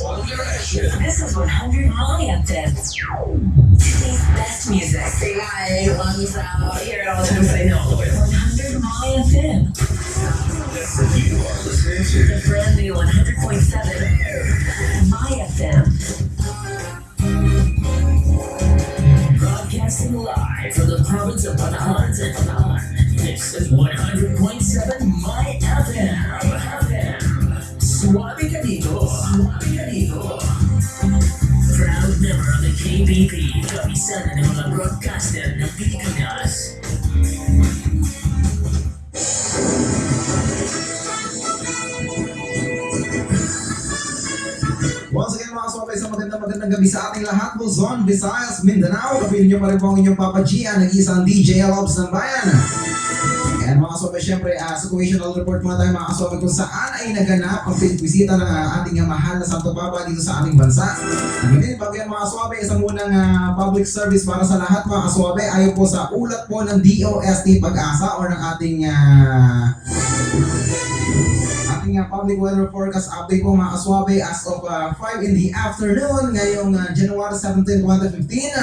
This is 100 Maya FM. Today's best music. Say hi, once here all the time say no. 100 Maya FM. You are listening to The brand new 100.7 Maya FM. Broadcasting live from the province of Banahan. This is 100.7 My FM. Swabe ka dito. Proud member of the KBP, kapisanan ng mga broadcaster ng Pilipinas. Once again mga kaswapay, sa magandang gabi sa ating lahat, Luzon, Visayas, Mindanao. Kapiling nyo pa rin po ang inyong Papa G, ang nag-iisang DJ Lobs ng Bayan. And mga kaswapay, syempre, situational report muna tayo mga kaswapay kung saan ay naganap ang bisita ng ating mahal na Santo Papa dito sa ating bansa. Ang ganyan, bago yan mga kaswapay, isang munang public service para sa lahat mga kaswapay, ayon po sa ulat po ng DOST Pag-asa or ng ating public weather forecast update po mga kaswabe as of 5 in the afternoon ngayong January 17, 2015.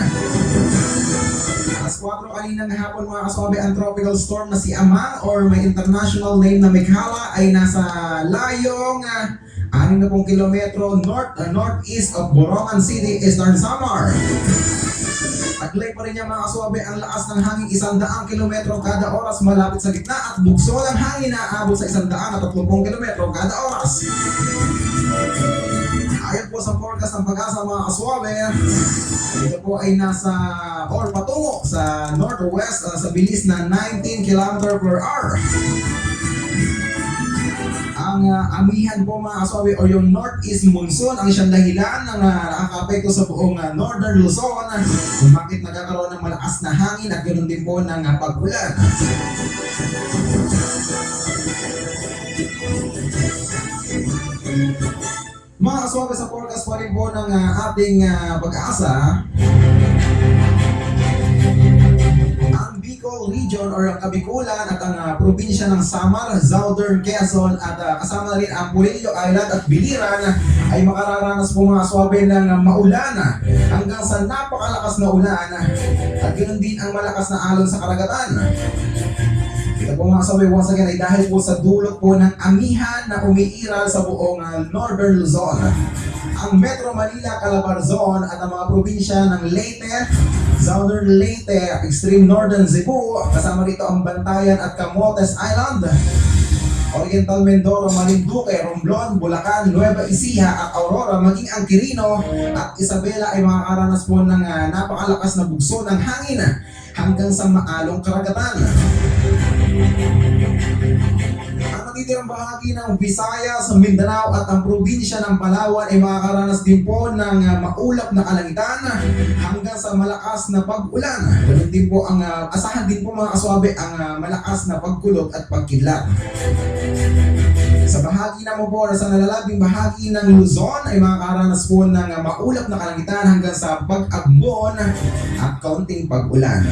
Alas 4 kaninang hapon mga kaswabe, ang tropical storm na si Amang or may international name na Mikhala ay nasa layong 60 kilometro northeast of Borongan City, Eastern Samar. Taglay pa rin niya mga kaswabe ang lakas ng hangin 100 kilometro kada oras malapit sa gitna at bugso ng hangin na aabot sa 130 kilometro kada oras. Ayon po sa forecast ng Pag-asa mga kaswabe, ito po ay nasa or patungo sa northwest sa bilis na 19 km per hour. Ang amihan po mga kaswabe o yung northeast monsoon ang siyang dahilan ng nakakapekto sa buong northern Luzon kung bakit nagkakaroon ng malakas na hangin at ganoon din po ng pag-ulan. Mga kaswabe, sa forecast pa rin po ng ating Pag-asa, ang Bicol Region or ang Kabikulan at ang probinsya ng Samar, Southern Quezon at kasama rin ang Puello Island at Biliran ay makararanas po mga kaswabe ng maulan hanggang sa napakalakas na ulan at ganoon din ang malakas na alon sa karagatan. Ito po mga kaswabe, once again ay dahil po sa dulot po ng amihan na umiiral sa buong Northern Luzon. Ang Metro Manila, Calabarzon at ang mga probinsya ng Leyte, Southern Leyte, Extreme Northern Cebu, kasama rito ang Bantayan at Camotes Island, Oriental Mindoro, Marinduque, Romblon, Bulacan, Nueva Ecija at Aurora, maging ang Quirino at Isabela ay makakaranas po ng napakalakas na bugso ng hangin hanggang sa maalong karagatan. Ang natitirang bahagi ng Visayas, Mindanao at ang probinsya ng Palawan ay makakaranas din po ng maulap na kalangitan hanggang sa malakas na pag-ulan. Ganun din po ang asahan din po mga kaswabe ang malakas na pagkulog at pagkidlat. Sa bahagi naman po sa nalalabing bahagi ng Luzon ay makakaranas po ng maulap na kalangitan hanggang sa pag-agbon at kaunting pag-ulan.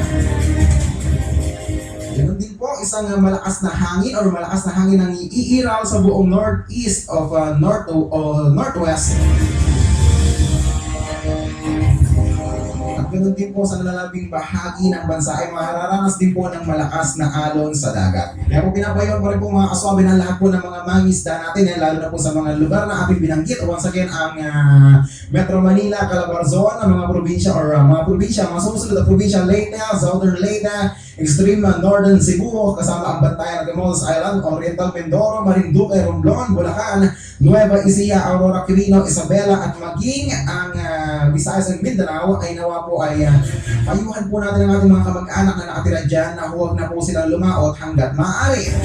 Ganun din po, isang malakas na hangin or malakas na hangin ang iiral sa buong northeast of northwest. At ganun din po sa nalalabing bahagi ng bansa ay mararanas din po ng malakas na alon sa dagat. Kaya po pinapayawan pa rin po mga kaswabe ng lahat po ng mga mangisda natin, lalo na po sa mga lugar na ating binanggit. Once again, ang Metro Manila, Calabarzon, ang mga probinsya or mga susunod na probinsya, Leyte, Southern Leyte, Extreme Northern Cebu, kasama ang Bantayan at Camotes Island, Oriental Mindoro, Marinduque, Romblon, Bulacan, Nueva Ecija, Aurora, Quirino, Isabela at maging ang Visayas and Mindanao ay nawa po ay payuhan po natin ang ating mga kamag-anak na nakatira dyan na huwag na po silang lumaot hanggat maaari.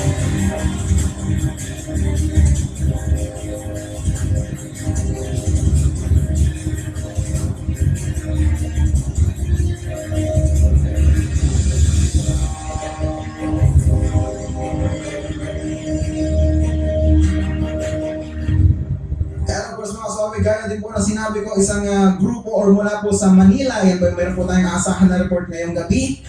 kaswabe, gaya din po na sinabi ko, isang grupo or mula po sa Manila. Yan po, meron po tayong aasahan na report ngayong gabi.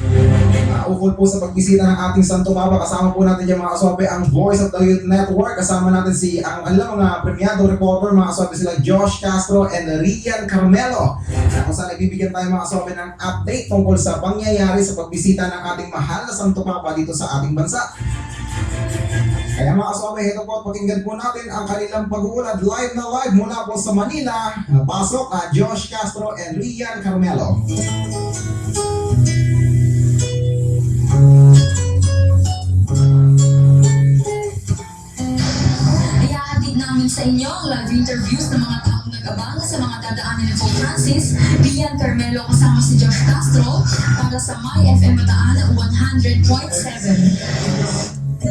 Ukol po sa pagbisita ng ating Santo Papa, kasama po natin yung mga kaswabe, ang Voice of the Youth Network. Kasama natin si ang alam mga premiado reporter, mga kaswabe sila Josh Castro and Rian Carmelo. Kung saan nagbibigyan tayo mga kaswabe ng update tungkol sa pangyayari sa pagbisita ng ating mahal na Santo Papa dito sa ating bansa. Kaya mga kaswabe, ito po at pakinggan po natin ang kanilang pag-uulad live na live mula po sa Manila. Pasok Josh Castro and Rian Carmelo. Iahatid namin sa inyo ang live interviews ng mga taong nag-abang sa mga dadaanan ni Pope Francis, Rian Carmelo kasama si Josh Castro para sa My FM Bataan 100.7.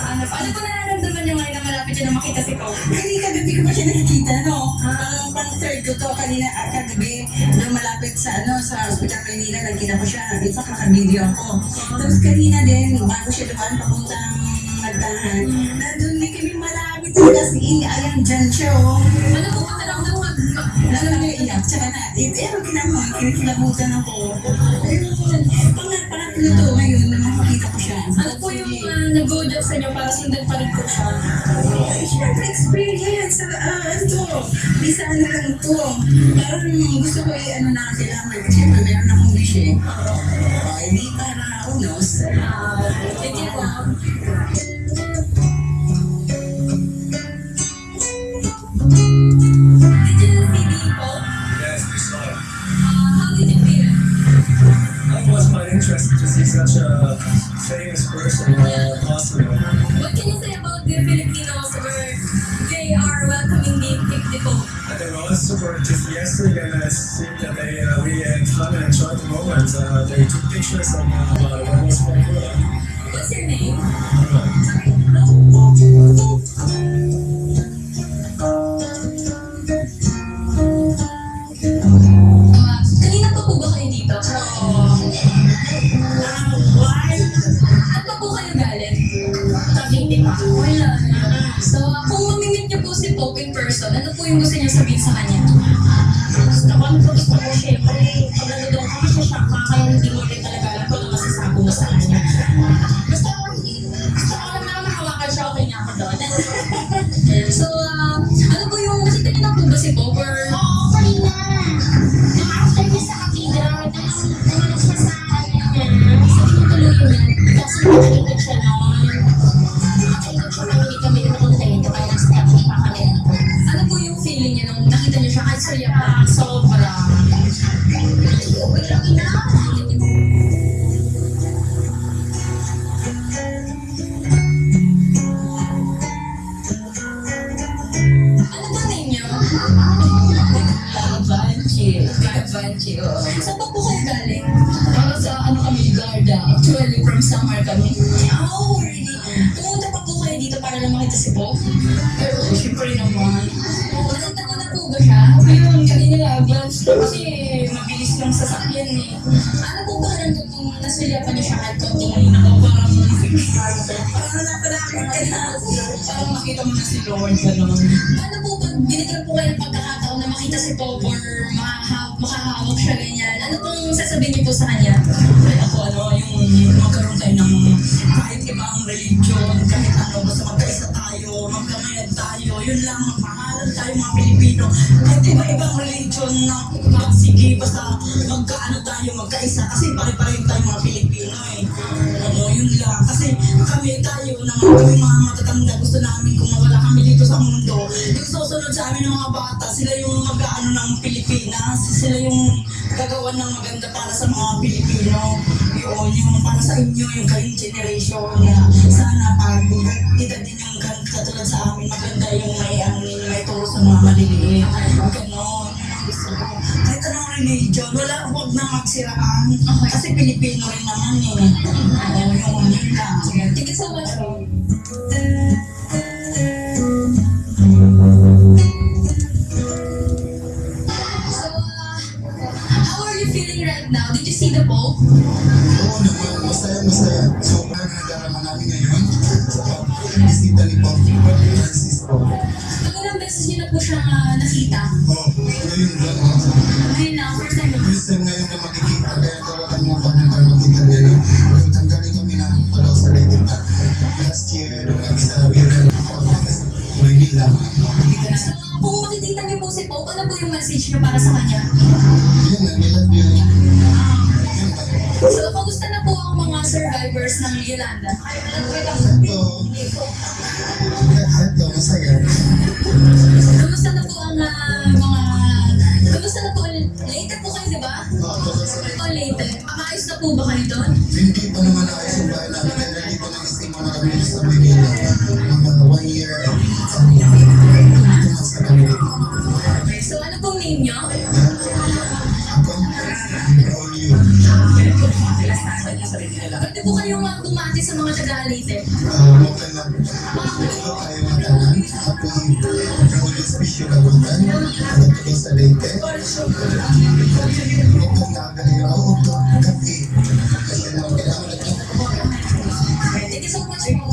Ano po nararamdaman niyo ngayon na malapit niyo na makita si Pao? Hindi kagabi ko pa siya nakikita, no? Pang third ko to, kanina kagabi, nung malapit sa, sa Hospital Manila, nagkita ko siya, nakita ko, naka-video ako. Tapos kanina din, bago siya dumaan, papuntang Magdahan, nandun din kami malapit sa kasi ayan, dyan siya, oh. Ano po ang nararamdaman? Lalo na iyak, tsaka na, pero kinamang, kinikilabutan ako. Ayun, pangatlo to ngayon na makikita ko siya. Ano po yung nag-go-job sa inyo para sundan pa rin po siya? Siyempre, experience. Ito, isa ano lang to. Parang gusto ko ano na kailangan. Siyempre, meron akong wish eh. Hindi para unos. Thank you po. Did you see the Pope? Yes, we saw it. How did you feel? It was quite interesting to see such a famous person possible. What can you say about the Filipinos where they are welcoming the Pope? And they were all super enthusiastic, and I think that they really had fun and enjoyed the moment. They took pictures, and that was quite cool. What's your name? Kanina pa po ba kayo dito? At pa po kayo galing? Cavite pa. Wala. So, kung mamimit niyo po si Pope in person, ano po yung gusto niyo sabihin sa kanya? Gusto ko, syempre, pag nandun ka, siya kaya hindi mo rin talaga alam kung ano masasabi mo sa kanya. Gusto ko lang na makawakan siya, okay niya ako doon. So, ano po yung, nakita niyo na po ba si Pope or Oo, kanina. Nung after niya sa cathedral, nanonood siya sa kanya. sabi niyo tuloy yan? Kasi nakaligod siya noon. Nakaligod siya nung hindi kami nakuntayin. Kaya nasa tapos pa kami. Ano po yung feeling niya nung nakita niyo siya? Ay, saya pa. Sobra. Ano ba ninyo? Banchi, oo. Saan pa po kayo galing? Para sa ano kami, Garda. Actually, from Samar kami. Oh, really? Pumunta pa po kayo dito para lang makita si Pope? Pero syempre naman. Nakita ko na po ba siya? Ayun, kanina na advance na kasi mabilis lang sasakyan eh. Ano po ba nandun kung nasulyapan niyo siya kahit konting Ako parang Parang napalakit ka na. parang makita mo na si Lord gano'n. Ano po pag binigyan po kayo ng pagkakataon na makita si Pope or makahawak siya ganyan? Ano pong sasabihin niyo po sa kanya? Kaya ako yung magkaroon tayo ng kahit ibang religion, kahit ano, basta magkaisa tayo, magkamayad tayo, yun lang, magpahalan tayo mga Pilipino. Kahit iba-ibang religion na sige, basta magkaano tayo, magkaisa, kasi pare-pareho tayo mga Pilipino eh. Ano, yun lang. Kasi kami tayo naman, kami mga matatanda, gusto namin kung mawala kami dito sa mundo. Yung susunod sa amin ng mga bata, sila yung mag-ano ng Pilipinas, sila yung gagawa ng maganda para sa mga Pilipino. Yun, yung para sa inyo, yung kayong generation. Sana pag kita din yung katulad sa amin, maganda yung may turo sa mga maliliit. Ganon. Gusto ko. Kahit anong religion, huwag na magsiraan. Kasi Pilipino rin naman eh. Oo, yun lang. Thank you so much. So, how are you feeling right now? Did you see the Pope? Oo naman, masaya. So, parang nadarama namin ngayon sa pagbisita ni Pope Francis Manila. So, kung makikita niyo po si Pope, ano po yung message niyo para sa kanya? Yun na, we love you. So, kamusta na po ang mga survivors ng Yolanda? Ito, masaya. Kamusta na po ang kamusta na po, late po kayo, di ba? O late, maayos na po ba kayo doon? Hindi pa naman ayos yung bahay namin. Kaya hindi pa nag-estima na kami sa Manila. Mga 1 year. 2 months na kami dito. Okay, so ano pong name niyo? Ako, all you. Pwede po kayong bumati sa mga taga-Leyte. Okay lang. Ito tayo mga tanan. Ako yung always wish you kagutan. Nagtuloy sa Leyte. Huwag na agalayo. Huwag na kapi. Kasi naman kailangan ito. Thank you so much po.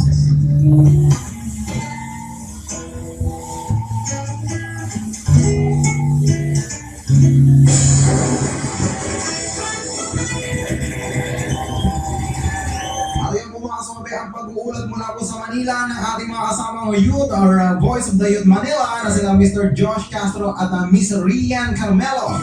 Ayan po mga kasababe, ang pag-uulat mula po sa Manila ng ating mga kasamang youth or Voice of the Youth Manila na sila Mr. Josh Castro at Miss Rian Carmelo.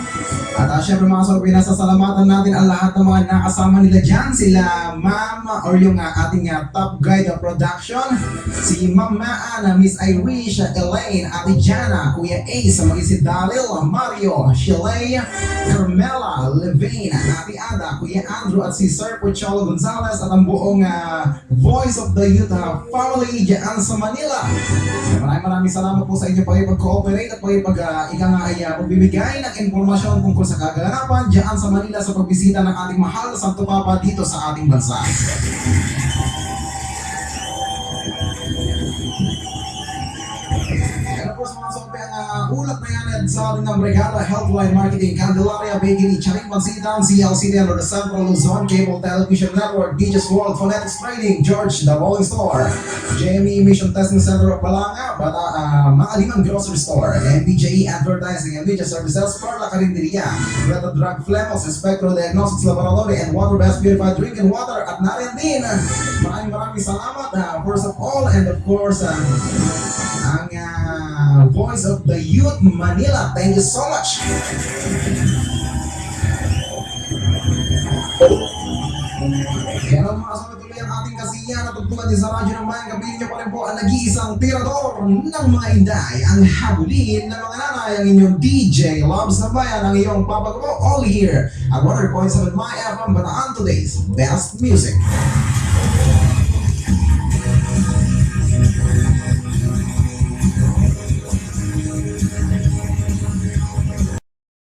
At syempre mga kasababe, nasasalamatan natin ang lahat ng mga nakasama nila dyan. Sila Ma'am or yung ating top guide of production, si Ma'am Maan, Miss Irish, Elaine, Ate Jana, Kuya Ace, maging si Daryl, Mario, Shilay, Carmela, Levine, Ate Ada, Kuya Andrew at si Sir Pocholo Gonzalez at ang buong Voice of the Youth family dyan sa Manila. Maraming salamat po sa inyo pag-cooperate at pagbibigay ng informasyon tungkol sa kaganapan dyan sa Manila sa pagbisita ng ating mahal na Santo Papa dito sa ating bansa. Kaya po sa mga sobe ang ulat na yan at sa ating ng Regala Healthline Marketing, Candelaria Bakery, Charing Pansitan, CLCD under the Central Luzon Cable Television Network, DJ's World Phonetics Training, George The Rolling Store, JME Mission Testing Center of Balanga, Maaliman Grocery Store, MBJE Advertising and Media Services, Carla Carinderia, Greta Drug Flemos, Spectro Diagnostics Laboratory and Water Best Purified Drinking Water at narin din. Maraming salamat first of all and of course ang Voice of the Youth Manila. Thank you so much. Kaya lang mga kasama, tuloy ang ating kasiyahan at tugtugan din sa radyo ng bayan. Gabihin niyo pa rin po ang nag-iisang tirador ng mga inday, ang habulin ng mga nanay, ang inyong DJ Loves ng Bayan, ang iyong papagawa all here at 100.7 My FM, Bataan, today's best music.